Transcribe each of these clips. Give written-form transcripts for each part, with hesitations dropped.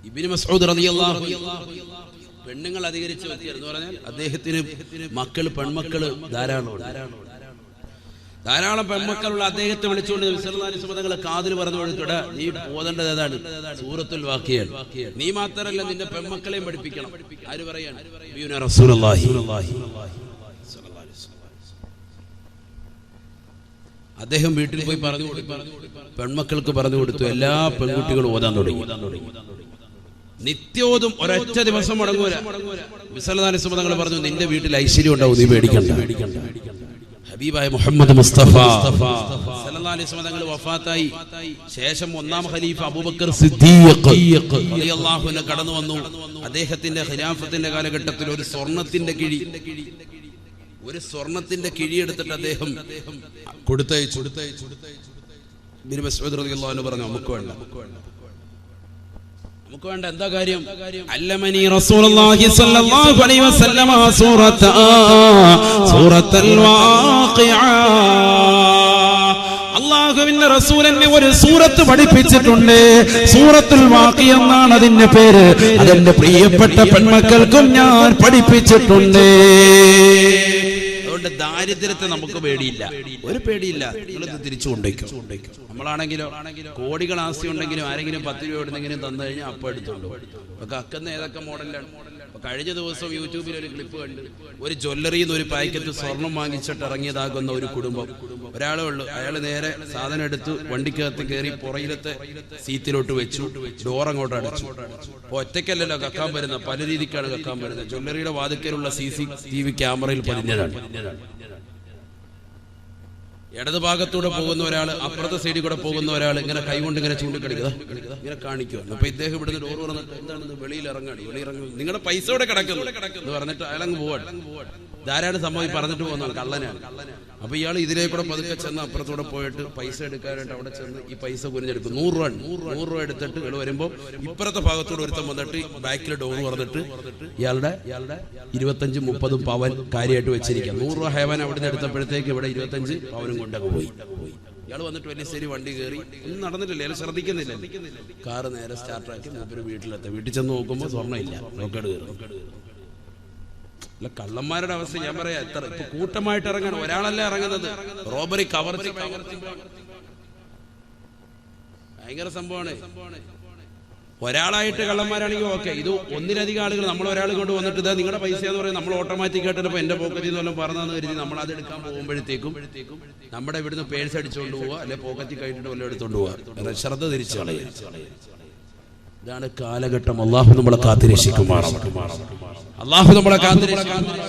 ഇബ്നു മസ്ഊദ് റളിയല്ലാഹു അൻഹു പെണ്ണുങ്ങൾ അധികരിച്ച വ്യക്തിയെന്ന് പറഞ്ഞാൽ അദ്ദേഹത്തിന് മക്കൾ പെൺമക്കൾ ധാരാളം പെൺമക്കളുള്ള അദ്ദേഹത്തെ വിളിച്ചുകൊണ്ട് നബി സല്ലല്ലാഹു അലൈഹി വസല്ലം തങ്ങളെ കാതിൽ പറഞ്ഞു കൊടുത്തിട്ട് നീ ഓതേണ്ടത് ഏതാണ്? സൂറത്തുൽ വാഖിയ. നീ മാത്രമല്ല നിന്റെ പെൺമക്കളെയും പഠിപ്പിക്കണം. ആര് പറയാണ്? നബിയുനാ റസൂലുള്ളാഹി സ്വല്ലല്ലാഹു അലൈഹി വസല്ലം. അദ്ദേഹം വീട്ടിൽ പോയി പറഞ്ഞു കൊടുത്തു, പെൺമക്കൾക്ക് പറഞ്ഞു കൊടുത്തു. എല്ലാ പെൺകുട്ടികളും ഓതാൻ തുടങ്ങി. നിത്യോതും ഒരൊറ്റ ദിവസം മുടങ്ങൂല. നബി സല്ലല്ലാഹു അലൈഹി വസല്ലം തങ്ങൾ പറഞ്ഞു, നിന്റെ വീട്ടിൽ ഐശ്വര്യം ഉണ്ടാവും, നീ പേടിക്കണ്ട. ഹബീബായ മുഹമ്മദ് മുസ്തഫ സല്ലല്ലാഹു അലൈഹി വസല്ലം തങ്ങൾ വഫാത്തായി ശേഷം ഒന്നാം ഖലീഫ അബൂബക്കർ സിദ്ദീഖ് റളിയല്ലാഹു അൻഹു കടന്നു വന്നു. അദ്ദേഹത്തിന്റെ ഖിലാഫത്തിന്റെ കാലഘട്ടത്തിൽ ഒരു സ്വർണത്തിന്റെ കിഴി എടുത്തിട്ട് അദ്ദേഹം കൊടുത്തയച്ചു. ഇബ്നു മസ്ഊദ് റളിയല്ലാഹു അൻഹു പറഞ്ഞു, നമുക്ക് വേണ്ട. എന്താ കാര്യം? അല്ലമനി റസൂലുള്ളാഹി സ്വല്ലല്ലാഹു അലൈഹി വസല്ലം സൂറത്തുൽ വാഖിഅ. അല്ലാഹുവിന്റെ റസൂൽ എന്നെ ഒരു സൂറത്ത് പഠിപ്പിച്ചിട്ടുണ്ട്. സൂറത്തുൽ വാഖിഅ എന്നാണ് അതിന്റെ പേര്. അതെന്റെ പ്രിയപ്പെട്ട പെൺമക്കൾക്കും ഞാൻ പഠിപ്പിച്ചിട്ടുണ്ട്. അതുകൊണ്ട് ദാരിദ്ര്യത്തെ നമുക്ക് പേടിയില്ല, ഒരു പേടിയില്ല. നിങ്ങളിത് തിരിച്ചു കൊണ്ടേക്കും. നമ്മളാണെങ്കിലോ കോടികൾ ആസ്തി ഉണ്ടെങ്കിലും ആരെങ്കിലും 10 രൂപ എവിടെന്നെങ്കിലും തന്നു കഴിഞ്ഞാൽ അപ്പം എടുത്തുള്ളൂ. അപ്പൊ കക്കുന്ന ഏതൊക്കെ മോഡലാണ്. കഴിഞ്ഞ ദിവസം യൂട്യൂബിൽ ഒരു ക്ലിപ്പ് കണ്ട്, ഒരു ജ്വല്ലറിയിൽ നിന്ന് ഒരു പാക്കറ്റ് സ്വർണം വാങ്ങിച്ചിട്ട് ഇറങ്ങിയതാകുന്ന ഒരു കുടുംബം. ഒരാളേ ഉള്ളൂ. അയാൾ നേരെ സാധനം എടുത്ത് വണ്ടിക്കകത്ത് കയറി പുറയിലത്തെ സീറ്റിലോട്ട് വെച്ചു, ഡോർ അങ്ങോട്ട് അടച്ചു. അപ്പൊ ഒറ്റയ്ക്കല്ലല്ലോ കക്കാൻ വരുന്നത്, പല രീതിക്കാണ് കക്കാൻ വരുന്നത്. ജ്വല്ലറിയുടെ വാതിക്കലുള്ള CCTV ക്യാമറയിൽ പതിഞ്ഞതാണ്. ഇടത് ഭാഗത്തൂടെ പോകുന്ന ഒരാൾ, അപ്പുറത്തെ സൈഡിൽ കൂടെ പോകുന്ന ഒരാൾ ഇങ്ങനെ കൈകൊണ്ട് ഇങ്ങനെ ചൂണ്ടിക്കളിക്കുക, ഇങ്ങനെ കാണിക്കുക. അപ്പൊ ഇദ്ദേഹം ഇവിടുന്ന് ഡോർ പറഞ്ഞിട്ട് എന്താണെന്ന് വെളിയിൽ ഇറങ്ങി, നിങ്ങളുടെ പൈസ ഇവിടെ കിടക്കുന്നു എന്ന് പറഞ്ഞിട്ട് അയാളങ്ങ് പോവാണ്. ധാരാളം സംഭവം പറഞ്ഞിട്ട് പോകുന്നതാണ്, കള്ളനാണ്. അപ്പൊ ഇയാൾ ഇതിലേക്കൂടെ പതുക്കെ ചെന്ന് അപ്പുറത്തൂടെ പോയിട്ട് പൈസ എടുക്കാനായിട്ട് അവിടെ ചെന്ന് ഈ പൈസ കുരിഞ്ഞെടുക്കും. 100 രൂപ എടുത്തിട്ട് ഇയാൾ വരുമ്പോൾ ഇപ്പുറത്തെ ഭാഗത്തൂടെ ഒരുത്തം വന്നിട്ട് ബാക്കിൽ ഡോർ പറഞ്ഞിട്ട് ഇയാളുടെ 25-30 പവൻ കാര്യമായിട്ട് വെച്ചിരിക്കാം. 100 രൂപ ഹേവൻ അവിടെ നിന്ന് എടുത്തപ്പോഴത്തേക്ക് ഇവിടെ 25 പവനും കൊണ്ടങ്ങ് പോയി. ഇയാൾ വന്നിട്ട് വലിയ ശരി വണ്ടി കയറി, ഒന്നും നടന്നിട്ടില്ല, അയാൾ ശ്രദ്ധിക്കുന്നില്ല. കാറ് നേരെ സ്റ്റാർട്ടാക്കി മൂപ്പര് വീട്ടിലെത്തി. വീട്ടിൽ ചെന്ന് നോക്കുമ്പോൾ സ്വർണ്ണം ഇല്ല, റോക്കേട് കയറി. അല്ല, കള്ളന്മാരുടെ അവസ്ഥ ഞാൻ പറയാം. എത്ര ഇപ്പൊ കൂട്ടമായിട്ട് ഇറങ്ങാൻ ഒരാളല്ല ഇറങ്ങുന്നത്. റോബറി, കവർച്ച ഭയങ്കര സംഭവമാണ്. ഒരാളായിട്ട് കള്ളന്മാരാണെങ്കിൽ ഓക്കെ. ഇത് ഒന്നിലധികം ആളുകൾ, നമ്മൾ ഒരാൾ കൊണ്ട് വന്നിട്ട് ഇതാ നിങ്ങളുടെ പൈസ എന്ന് പറയും. നമ്മൾ ഓട്ടോമാറ്റിക് ആയിട്ട് ഇപ്പൊ എന്റെ പോക്കറ്റിൽ നിന്ന് വല്ലതും പറഞ്ഞതെന്ന് കരുതി നമ്മൾ അത് എടുക്കാൻ പോകുമ്പോഴത്തേക്കും നമ്മുടെ ഇവിടുന്ന് പേഴ്സ് അടിച്ചുകൊണ്ട് പോവുക, അല്ലെ പോക്കറ്റിൽ കഴിഞ്ഞിട്ട് വല്ലതും എടുത്തുകൊണ്ട് പോവുക. ശ്രദ്ധ തിരിച്ചു കളയുക. ഇതാണ് കാലഘട്ടം. അള്ളാഹു നമ്മളെ കാത്തിരക്ഷിക്കുമാറാവട്ടെ. അള്ളാഹു നമ്മളെ കാത്തിരക്ഷിക്കുമാറാവട്ടെ.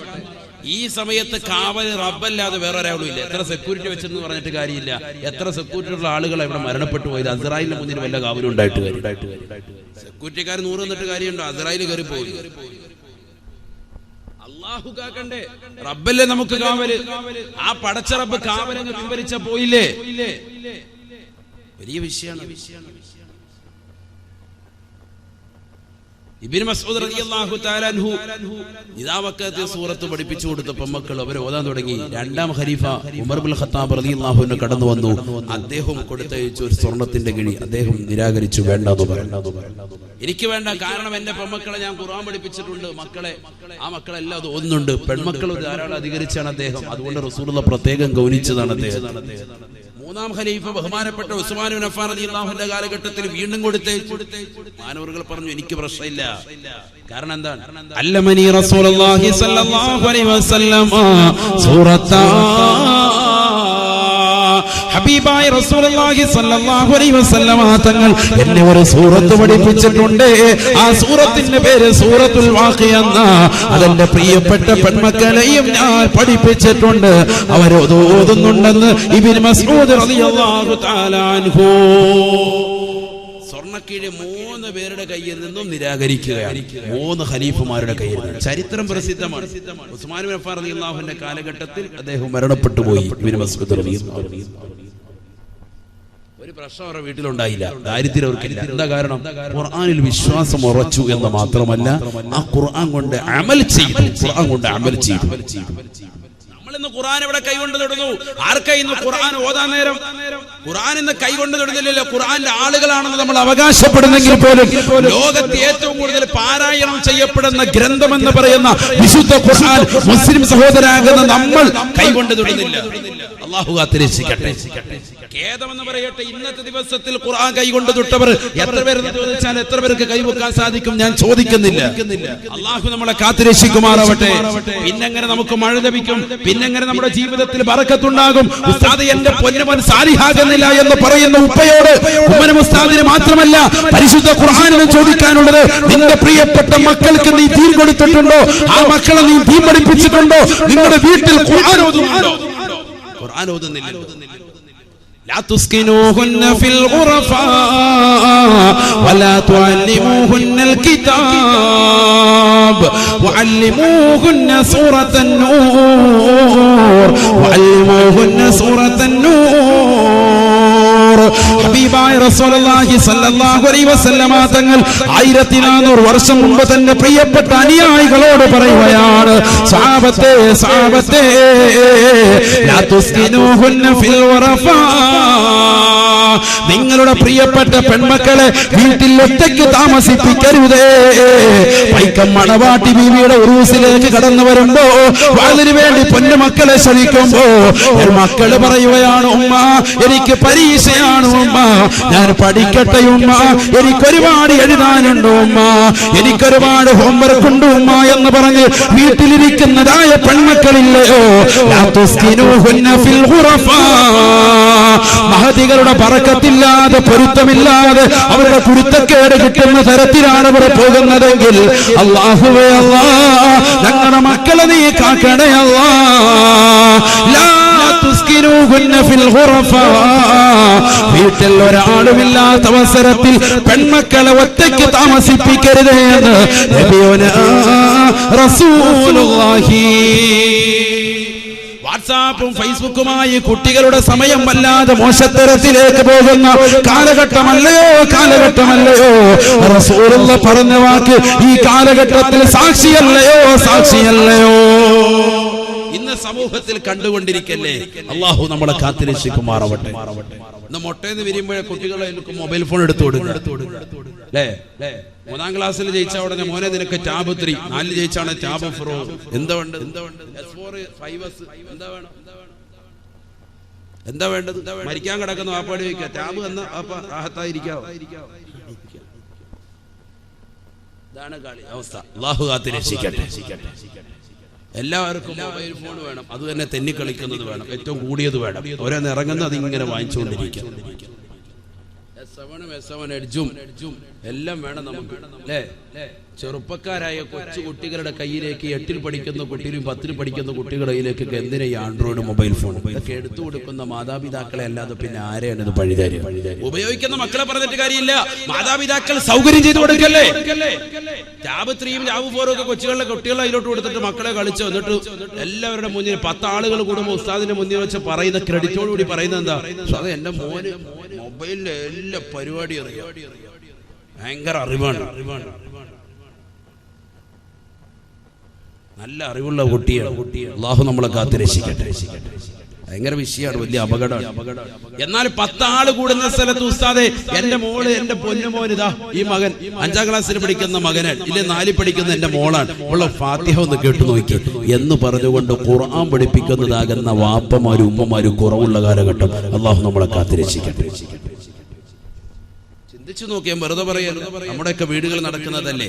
ഈ സമയത്ത് കാവല് റബ്ബല്ലാതെ വേറെ ഒരാളും ഇല്ല. എത്ര സെക്യൂരിറ്റി വെച്ചെന്ന് പറഞ്ഞിട്ട് കാര്യമില്ല. എത്ര സെക്യൂരിറ്റി ഉള്ള ആളുകൾ ഇവിടെ മരണപ്പെട്ടു പോയത്. അസ്രായേലിന്റെ മുന്നിൽ വല്ല കാവലും ഉണ്ടായിട്ട് സെക്യൂരിറ്റിക്കാർ 100 എന്നിട്ട് കാര്യമുണ്ടോ? അസ്രായേൽ കയറി പോയി. അള്ളാഹു കാക്കണ്ടേ? റബ്ബല്ലേ നമുക്ക് കാവല്. ആ പടച്ച റബ്ബ് കാവലെന്ന് പിൻവലിച്ച പോയില്ലേ, വലിയ വിഷയമാണ്. ഇബ്നു മസ്ഊദ് റളിയല്ലാഹു തആല അൻഹു ഇദാവക്കത്തെ സൂറത്ത് പഠിപ്പിച്ചു കൊടുത്തപ്പോൾ മക്കൾ അവർ ഓതാൻ തുടങ്ങി. രണ്ടാം ഖലീഫ ഉമർ ഇബ്നുൽ ഖത്താബ് റളിയല്ലാഹു അൻഹു കടന്നു വന്നു. അദ്ദേഹം കൊടുത്തയച്ച ഒരു സ്വർണത്തിന്റെ കിഴി അദ്ദേഹം നിരാകരിച്ചു. വേണ്ടെന്ന് പറഞ്ഞു. എനിക്ക് വേണ്ട, കാരണം എന്റെ പെൺമക്കളെ ഞാൻ ഖുർആൻ പഠിപ്പിച്ചിട്ടുണ്ട്. മക്കളെ, ആ മക്കളെല്ലാം അത് ഓതുന്നുണ്ട്. പെൺമക്കൾ ധാരാളം അധികരിച്ചാണ് അദ്ദേഹം. അതുകൊണ്ട് റസൂലുള്ളാഹി പ്രത്യേകം ഗൗനിച്ചതാണ് അദ്ദേഹം. മൂന്നാം ഖലീഫ ബഹുമാനപ്പെട്ട ഉസ്മാൻ ഇബ്നു അഫ്ഫാൻ റളിയല്ലാഹു അൻഹുവിന്റെ കാലഘട്ടത്തിൽ വീണ്ടും കൊടുത്തയച്ചു. മാനവറുകൾ പറഞ്ഞു, എനിക്ക് പ്രശ്നമില്ല. കാരണം എന്താണ്? അല്ലമനി റസൂലുള്ളാഹി സ്വല്ലല്ലാഹു അലൈഹി വസല്ലം സൂറത്താ. ഹബീബായ റസൂലുള്ളാഹി സ്വല്ലല്ലാഹു അലൈഹി വസല്ലം തങ്ങൾ എന്നെ ഒരു സൂറത്ത് പഠിപ്പിച്ചിട്ടുണ്ട്. ആ സൂറത്തിന്റെ പേര് സൂറത്തുൽ വാഖിഅ എന്ന. അതെന്റെ പ്രിയപ്പെട്ട പെൺമക്കളെയും ഞാൻ പഠിപ്പിച്ചിട്ടുണ്ട്. അവർ ഓതുന്നുണ്ടെന്ന് ഇബ്നു മസ്ഊദ് റളിയല്ലാഹു തആല അൻഹു. സ്വർണ്ണക്കീഴ് 3 പേരുടെ കയ്യിൽ നിന്നും നിരാകരിക്കുകയാണ്. 3 ഖലീഫമാരുടെ കയ്യിൽ നിന്ന്. ചരിത്രം പ്രസിദ്ധമാണ്. ഉസ്മാൻ ഇബ്നു അഫ്ഫാൻ റളിയല്ലാഹു അൻഹുവിന്റെ കാലഘട്ടത്തിൽ അദ്ദേഹം മരണപ്പെട്ടു പോയി. ഇബ്നു മസ്ഊദ് റളിയല്ലാഹു അൻഹു. ഒരു പ്രശ്നം അവരുടെ വീട്ടിലുണ്ടായില്ല, ദാരിദ്ര്യം അവർക്കില്ല. എന്താ കാരണം? ഖുർആനിൽ വിശ്വാസം ഉറച്ചു എന്ന് മാത്രമല്ല, ആ ഖുർആൻ കൊണ്ട് അമൽ ചെയ്തു. നമ്മൾ നമ്മളിന്ന് ഖുർആൻ ഇവിടെ കൈകൊണ്ട് തൊടുന്നു. ആർക്കാ ഇന്ന് ഖുർആൻ ഓതാൻ നേരം? ഖുർആൻ ഇന്ന് കൈകൊണ്ട് തൊടുന്നില്ലല്ലോ. ഖുർആന്റെ ആളുകളാണെന്ന് നമ്മൾ അവകാശപ്പെടുന്നെങ്കിൽ പോലും ലോകത്ത് ഏറ്റവും കൂടുതൽ പാരായണം ചെയ്യപ്പെടുന്ന ഗ്രന്ഥം എന്ന് പറയുന്ന വിശുദ്ധ ഖുർആൻ മുസ്ലിം സഹോദരാകുന്ന നമ്മൾ കൈകൊണ്ട് തൊടുന്നില്ല. അല്ലാഹു കാത്തിരക്ഷിക്കട്ടെ. ഖേദമെന്ന് പറയട്ടെ, ഇന്നത്തെ ദിവസത്തിൽ ഖുർആൻ കൈകൊണ്ട് തൊട്ടവർ എത്ര പേരെന്ന് ചോദിച്ചാൽ എത്ര പേർക്ക് കൈവെക്കാൻ സാധിക്കും? ഞാൻ ചോദിക്കുന്നില്ല. അല്ലാഹു നമ്മളെ കാത്തിരക്ഷിക്കുമാറാവട്ടെ. പിന്നെങ്ങനെ നമുക്ക് മഴ ലഭിക്കും? പിന്നെങ്ങനെ നമ്മുടെ ജീവിതത്തിൽ ബറക്കത്തുണ്ടാകും? ഉസ്താദ് എന്റെ പൊന്നുമോൻ സാലിഹാകുന്നില്ല എന്ന് പറയുന്ന ഉപ്പയോട് ഉമ്മനും ഉസ്താദിന് മാത്രമല്ല പരിശുദ്ധ ഖുർആനിന് ചോദിക്കാനുള്ളത്, നിന്റെ പ്രിയപ്പെട്ട മക്കൾക്ക് നീ ദീൻ കൊടുത്തിട്ടുണ്ടോ? ആ മക്കളെ നീ ദീൻ പഠിപ്പിച്ചിട്ടുണ്ടോ? നിങ്ങളുടെ വീട്ടിൽ ഖുർആൻ ഓതുന്നുണ്ടോ? ഖുർആൻ ഓതുന്നില്ല. لا تسكنوهن في الغرفاء ولا تعلموهن الكتاب وعلموهن سورة النور وعلموهن سورة النور. ഹബീബായ റസൂലുള്ളാഹി സ്വല്ലല്ലാഹു അലൈഹി വസല്ലമ തങ്ങൾ 1400 വർഷം മുമ്പ് തന്നെ പ്രിയപ്പെട്ട അനുയായികളോട് പറയുകയാണ്, സഹാബത്തെ സഹാബത്തെ ലാ തുസ്കിനൂഹുന്ന ഫിൽ വറഫാ, നിങ്ങളുടെ പ്രിയപ്പെട്ട പെൺമക്കളെ വീട്ടിൽ ഒറ്റയ്ക്ക് താമസിപ്പിക്കരുതേ. വൈക്കം മണവാട്ടി ബീവിയുടെ ഉറൂസിലേക്ക് കടന്നു വരുമ്പോ അതിനു വേണ്ടി പൊന്നുമക്കളെ ക്ഷണിക്കുമ്പോ മക്കള് പറയുകയാണ്, ഉമ്മ എനിക്ക് പരീക്ഷയാണ് ഉമ്മ, ഞാൻ പഠിക്കട്ടെ ഉമ്മ, എനിക്കൊരുപാട് എഴുതാനുണ്ട് ഉമ്മ, എനിക്കൊരുപാട് ഹോംവർക്ക് ഉണ്ട് ഉമ്മ എന്ന് പറഞ്ഞ് വീട്ടിലിരിക്കുന്നതായ പെൺമക്കളില്ലയോ? മഹതികളുടെ ബറക്കത്തില്ലാതെ പൊരുത്തമില്ലാതെ അവരുടെ കുരുത്തക്കേട് കിട്ടുന്ന തരത്തിലാണ് അവർ പോകുന്നതെങ്കിൽ അല്ലാഹുവേ അല്ലാ, ഞങ്ങളുടെ മക്കളെ നീ കാക്കണേ അല്ലാ. ലാ തുസ്കിനൂഹുന്ന ഫിൽ ഖുറഫാ, വീട്ടിൽ ഒരാളുമില്ലാത്ത അവസരത്തിൽ പെൺമക്കളെ ഒറ്റയ്ക്ക് താമസിപ്പിക്കരുത് എന്ന് നബിയുനാ റസൂലുള്ളാഹി. വാട്സാപ്പും ഫേസ്ബുക്കുമായി കുട്ടികളുടെ സമയം വല്ലാതെ മോശത്തരത്തിലേക്ക് പോകുന്ന കാലഘട്ടമല്ലയോ കാലഘട്ടമല്ലയോ? റസൂലുള്ളാഹി പറഞ്ഞ വാക്ക് ഈ കാലഘട്ടത്തിൽ സാക്ഷിയല്ലയോ സാക്ഷിയല്ലയോ? ഇന്ന് സമൂഹത്തിൽ കണ്ടുകൊണ്ടിരിക്കല്ലേ. അല്ലാഹു നമ്മളെ കാത്തിരക്ഷിക്കുമാറാവട്ടെ. ഇന്ന് മൊട്ടേന്ന് വിരിയുമ്പോഴേ കുട്ടികളെ മൊബൈൽ ഫോൺ എടുത്തു കൊടുക്കുക അല്ലേ? 3ാം ക്ലാസ്സിൽ ജയിച്ച ഉടനെ മോനെ നിനക്ക് ടാബ് 3, 4 ജയിച്ചാണ് ടാബ് 4. എന്താ വേണ്ടത്? S4 5S എന്താ വേണ്ടത്? മരിക്കാൻ കിടക്കുന്ന വാപ്പാടി വയ്ക്കുക, ടാബ് എന്ന വാപ്പ റാഹത്തായിരിക്കാവോ? ഇതാണ് കളി അവസ്ഥ. അല്ലാഹു കാത്തിരക്ഷിക്കട്ടെ. എല്ലാവർക്കും മൊബൈൽ ഫോൺ വേണം, അത് തന്നെ തെന്നിക്കളിക്കുന്നത് വേണം, ഏറ്റവും കൂടിയത് വേണം. ഓരോന്ന് ഇറങ്ങുന്നത് അതിങ്ങനെ വാങ്ങിച്ചുകൊണ്ടിരിക്കും. S7 എഡ്ജും എല്ലാം വേണം നമുക്ക് അല്ലേ? ചെറുപ്പക്കാരായ കൊച്ചു കുട്ടികളുടെ കയ്യിലേക്ക് 8ൽ പഠിക്കുന്ന കുട്ടികളും 10ൽ പഠിക്കുന്ന കുട്ടികളുടെ കയ്യിലേക്ക് എന്തിനാ ഈ ആൻഡ്രോയിഡ് മൊബൈൽ ഫോൺ? ഇതൊക്കെ എടുത്തു കൊടുക്കുന്ന മാതാപിതാക്കളെ അല്ലാതെ പിന്നെ ആരെയാണ് ഇത് പഴിതാരി? ഉപയോഗിക്കുന്ന മക്കളെ പറഞ്ഞിട്ട് കാര്യമില്ല, മാതാപിതാക്കൾ സൗകര്യം ചെയ്തു കൊടുക്കല്ലേ? ടാബ് 3യും ടാബ് 4 ഒക്കെ കൊച്ചുകളുടെ കുട്ടികളെ അതിലോട്ട് കൊടുത്തിട്ട് മക്കളെ കളിച്ചു എന്നിട്ട് എല്ലാവരുടെ മുന്നിൽ 10 ആളുകൾ കൂടുമ്പോൾ ഉസ്താദിന്റെ മുന്നിൽ വെച്ച് പറയുന്ന ക്രെഡിറ്റോടുകൂടി പറയുന്നത് എന്താ? അത് എന്റെ മോന് മൊബൈലിലെ എല്ലാ പരിപാടിയും അറിയാം, ഭയങ്കര അറിവാണ്, നല്ല അറിവുള്ള കുട്ടിയാണ്. അല്ലാഹു നമ്മളെ കാത്തിരക്ഷിക്കട്ടെ. ഭയങ്കര വിഷയമാണ്, വലിയ അപകടമാണ്. എന്നാൽ 10 ആള് കൂടുന്ന സ്ഥലത്ത് ഉസ്താദെ എന്റെ മോള് എന്റെ പൊന്നുമോനിതാ ഈ മകൻ 5ാം ക്ലാസ്സിൽ പഠിക്കുന്ന മകനാണ്, ഇല്ലേ 4ൽ പഠിക്കുന്ന എന്റെ മോളാണ്, ഉള്ള ഫാത്തിഹ ഒന്ന് കേട്ടു നോക്കി എന്ന് പറഞ്ഞുകൊണ്ട് ഖുർആൻ പഠിപ്പിക്കുന്നതാകുന്ന വാപ്പമാരും ഉമ്മമാരും കുറവുള്ള കാലഘട്ടം. അല്ലാഹു നമ്മളെ കാത്തിരക്ഷിക്കട്ടെ. ചിന്തിച്ചു നോക്കിയാൽ വെറുതെ പറയാൻ നമ്മുടെയൊക്കെ വീടുകൾ നടക്കുന്നതല്ലേ?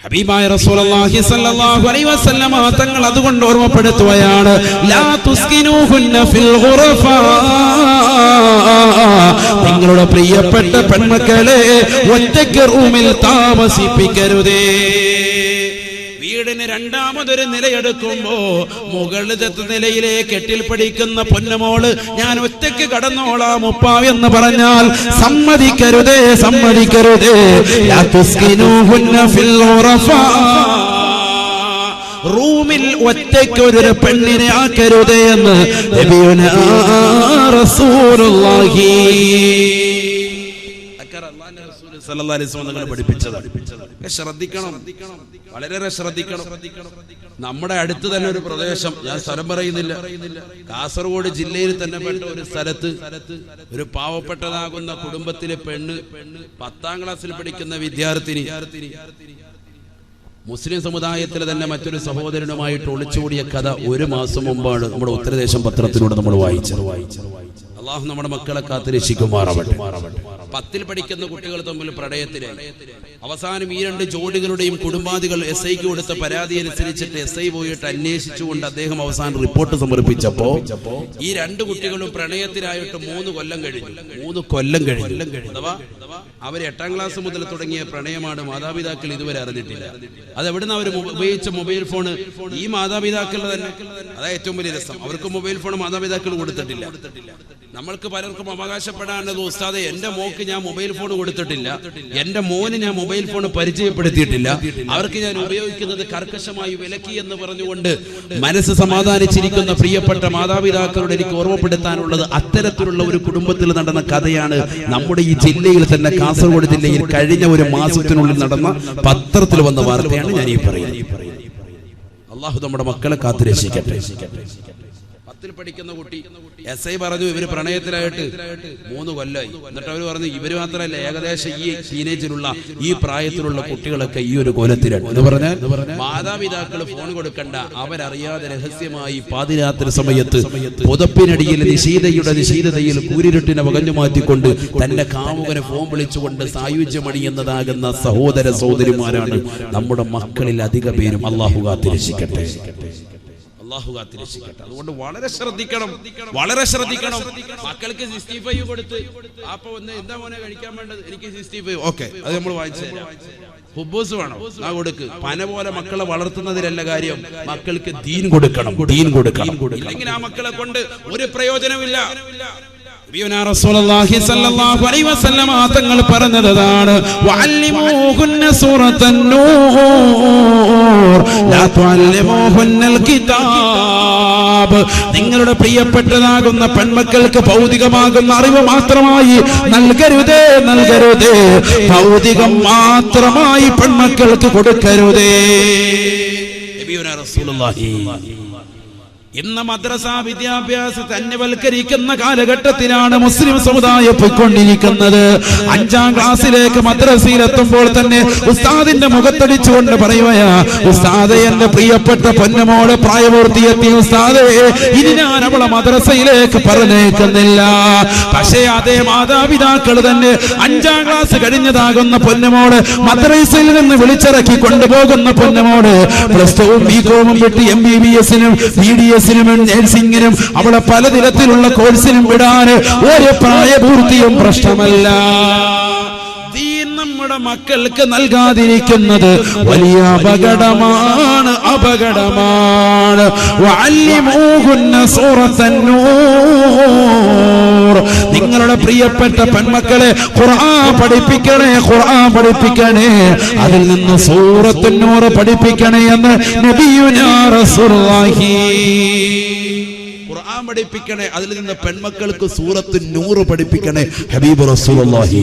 ഹബീബായ റസൂലുള്ളാഹി സ്വല്ലല്ലാഹു അലൈഹി വസല്ലമ തങ്ങൾ അതുകൊണ്ട് ഓർമ്മപ്പെടുത്തുകയാണ്, ലാ തുസ്കിനൂഹുന്ന ഫിൽ ഖുറഫാ, നിങ്ങളുടെ പ്രിയപ്പെട്ട പെൺമക്കളെ ഒറ്റയ്ക്ക് റൂമിൽ താമസിപ്പിക്കരുതേ. വീടിന് 2ാമതൊരു നിലയെടുക്കുമ്പോ മുകളിലത്തെ നിലയിലേക്ക് 8ൽ പഠിക്കുന്ന പൊന്നുമോള് ഞാൻ ഒറ്റയ്ക്ക് കടന്നോളാം ഉപ്പ എന്ന് പറഞ്ഞാൽ സമ്മതിക്കരുതേ, സമ്മതിക്കരുതേ. ലാ തുസ്കിനൂഹുന്ന ഫിൽ ഖുറഫാ, റൂമിൽ ഒറ്റയ്ക്ക് ഒരു പെണ്ണിനെ ആക്കരുതേ എന്ന് നബിയുനാ റസൂലുള്ളാഹി പഠിപ്പിച്ചത്. ശ്രദ്ധിക്കണം, വളരെ ശ്രദ്ധിക്കണം. നമ്മുടെ അടുത്ത് തന്നെ ഒരു പ്രദേശം, ഞാൻ സ്ഥലം പറയുന്നില്ല, കാസർഗോഡ് ജില്ലയിൽ തന്നെ പെട്ട ഒരു സ്ഥലത്ത് ഒരു പാവപ്പെട്ടതാകുന്ന കുടുംബത്തിലെ പെണ്ണ് 10ാം ക്ലാസ്സിൽ പഠിക്കുന്ന വിദ്യാർത്ഥിനി മുസ്ലിം സമുദായത്തിലെ തന്നെ മറ്റൊരു സഹോദരനുമായിട്ട് ഒളിച്ചോടിയ കഥ 1 മാസം മുമ്പാണ് നമ്മുടെ ഉത്തരദേശം പത്രത്തിലൂടെ നമ്മൾ വായിച്ചത്. അള്ളാഹു നമ്മുടെ മക്കളെ കാത്ത് രക്ഷിക്കുമാറാവട്ടെ. 10ൽ പഠിക്കുന്ന കുട്ടികൾ തമ്മിൽ പ്രണയത്തിലായി. അവസാനം ഈ 2 ജോഡികളുടെയും കുടുംബാദികൾ SIക്ക് കൊടുത്ത പരാതി അനുസരിച്ചിട്ട് SI പോയിട്ട് അന്വേഷിച്ചുകൊണ്ട് അദ്ദേഹം അവസാനം റിപ്പോർട്ട് സമർപ്പിച്ചപ്പോ ഈ 2 കുട്ടികളും പ്രണയത്തിലായിട്ട് 3 കൊല്ലം കഴിഞ്ഞു. അഥവാ അവർ 8ാം ക്ലാസ് മുതൽ തുടങ്ങിയ പ്രണയമാണ്. മാതാപിതാക്കൾ ഇതുവരെ അറിഞ്ഞിട്ടില്ല. അതെവിടുന്ന് അവർ ഉപയോഗിച്ച മൊബൈൽ ഫോണ് ഈ മാതാപിതാക്കളുടെ തന്നെ. അതായത് ഏറ്റവും വലിയ രസം, അവർക്ക് മൊബൈൽ ഫോൺ മാതാപിതാക്കൾ കൊടുത്തിട്ടില്ല. നമ്മൾക്ക് പലർക്കും അവകാശപ്പെടാനുള്ളത്, ഉസ്താദേ എന്റെ മോക്ക് ഞാൻ മൊബൈൽ ഫോൺ കൊടുത്തിട്ടില്ല, എന്റെ മോന് ഞാൻ മൊബൈൽ ഫോൺ പരിചയപ്പെടുത്തിയിട്ടില്ല, അവർക്ക് ഞാൻ ഉപയോഗിക്കുന്നത് കർക്കശമായി വിലക്കി എന്ന് പറഞ്ഞുകൊണ്ട് മനസ്സ് സമാധാനിച്ചിരിക്കുന്ന പ്രിയപ്പെട്ട മാതാപിതാക്കളോട് എനിക്ക് ഓർമ്മപ്പെടുത്താനുള്ളത്, അത്തരത്തിലുള്ള ഒരു കുടുംബത്തിൽ നടന്ന കഥയാണ് നമ്മുടെ ഈ ജില്ലയിൽ തന്നെ, കാസർഗോഡ് ജില്ലയിൽ കഴിഞ്ഞ 1 മാസത്തിനുള്ളിൽ നടന്ന പത്രത്തിൽ വന്ന വാർത്തയാണ് ഞാൻ ഈ പറയുന്നത്. അള്ളാഹു നമ്മുടെ മക്കളെ കാത്ത് രക്ഷിക്കട്ടെ. 10ൽ പഠിക്കുന്ന കുട്ടി SI പറഞ്ഞു ഇവര് പ്രണയത്തിലായിട്ട് 3 കൊല്ലമായി. എന്നിട്ട് അവർ പറഞ്ഞു ഇവര് മാത്രമല്ല, ഏകദേശം ഈ ടീനേജിലുള്ള ഈ പ്രായത്തിലുള്ള കുട്ടികളൊക്കെ ഈ ഒരു കോലത്തിലാണ് എന്ന് പറഞ്ഞാൽ മാതാപിതാക്കൾ ഫോൺ കൊടുക്കണ്ട, അവരറിയാതെ രഹസ്യമായി പാതിരാത്രി സമയത്ത് പുതപ്പിനടിയിൽ നിശീതതയിൽ കൂരിരുട്ടിനെ വകഞ്ഞു മാറ്റിക്കൊണ്ട് തന്റെ കാമുകനെ ഫോൺ വിളിച്ചുകൊണ്ട് സായുജ്യമണിയുന്നതാകുന്ന സഹോദര സഹോദരിമാരാണ് നമ്മുടെ മക്കളിൽ അധിക പേരും. അള്ളാഹു കാത്തിരക്ഷിക്കട്ടെ. അതുകൊണ്ട് വളരെ ശ്രദ്ധിക്കണം. മക്കൾക്ക് 65 കൊടുത്ത് അപ്പൊ ഒന്ന് എന്താ മോനെ കഴിക്കാൻ വേണ്ടത്, എനിക്ക് 65, ഓക്കെ അത് നമ്മൾ വാങ്ങിച്ചു തരാം. ഹുബൂസ് വേണം, ആ കൊടുക്ക്. പന പോലെ മക്കളെ വളർത്തുന്നതിലല്ല കാര്യം, മക്കൾക്ക് ദീൻ കൊടുക്കണം. ഇല്ലെങ്കിൽ ആ മക്കളെ കൊണ്ട് ഒരു പ്രയോജനമില്ല. തങ്ങൾ പറഞ്ഞതാണ്, നിങ്ങളുടെ പ്രിയപ്പെട്ടതാകുന്ന പെൺമക്കൾക്ക് ഭൗതികമാകുന്ന അറിവ് മാത്രമായി നൽകരുതേ, ഭൗതികം മാത്രമായി പെൺമക്കൾക്ക് കൊടുക്കരുതേ. ഇന്ന് മദ്രസ വിദ്യാഭ്യാസത്തെ അന്യവൽക്കരിക്കുന്ന കാലഘട്ടത്തിലാണ് മുസ്ലിം സമുദായം പോയിക്കൊണ്ടിരിക്കുന്നത്. 5ാം ക്ലാസ്സിലേക്ക് മദ്രസയിൽ എത്തുമ്പോൾ തന്നെ ഉസ്താദിന്റെ മുഖത്തടിച്ചുകൊണ്ട് പറയുകയാ, ഉസ്താദേ എന്റെ പ്രിയപ്പെട്ട പൊന്നുമോളെ പ്രായപൂർത്തിയെത്തിയ ഉസ്താദേ, ഇനി ഞാൻ അവളെ മദ്രസയിലേക്ക് പറഞ്ഞേക്കുന്നില്ല. പക്ഷേ അതേ മാതാപിതാക്കൾ തന്നെ 5ാം ക്ലാസ് കഴിഞ്ഞതാകുന്ന പൊന്നുമോള് മദ്രസയിൽ നിന്ന് വിളിച്ചിറക്കി കൊണ്ടുപോകുന്ന പൊന്നുമോള് +2 ബികോമും വിട്ട് MBBS-നും BDS നഴ്സിംഗിനും അവളെ പലതരത്തിലുള്ള കോഴ്സിനും വിടാൻ ഒരു പ്രായപൂർത്തിയും പ്രശ്നമല്ല. നമ്മുടെ മക്കൾക്ക് നൽകാതിരിക്കുന്നത് വലിയ അപകടമാണ്. നിങ്ങളുടെ പ്രിയപ്പെട്ട പെൺമക്കളെ ഖുർആൻ പഠിപ്പിക്കണേ, അതിൽ നിന്ന് സൂറത്തുൻ നൂർ പഠിപ്പിക്കണേ എന്ന് നബിയുനാ റസൂലുള്ളാഹി. ഖുർആൻ പഠിപ്പിക്കണേ, അതിൽ നിന്ന് പെൺമക്കൾക്ക് സൂറത്തുൻ നൂർ പഠിപ്പിക്കണേ ഹബീബ് റസൂലുള്ളാഹി.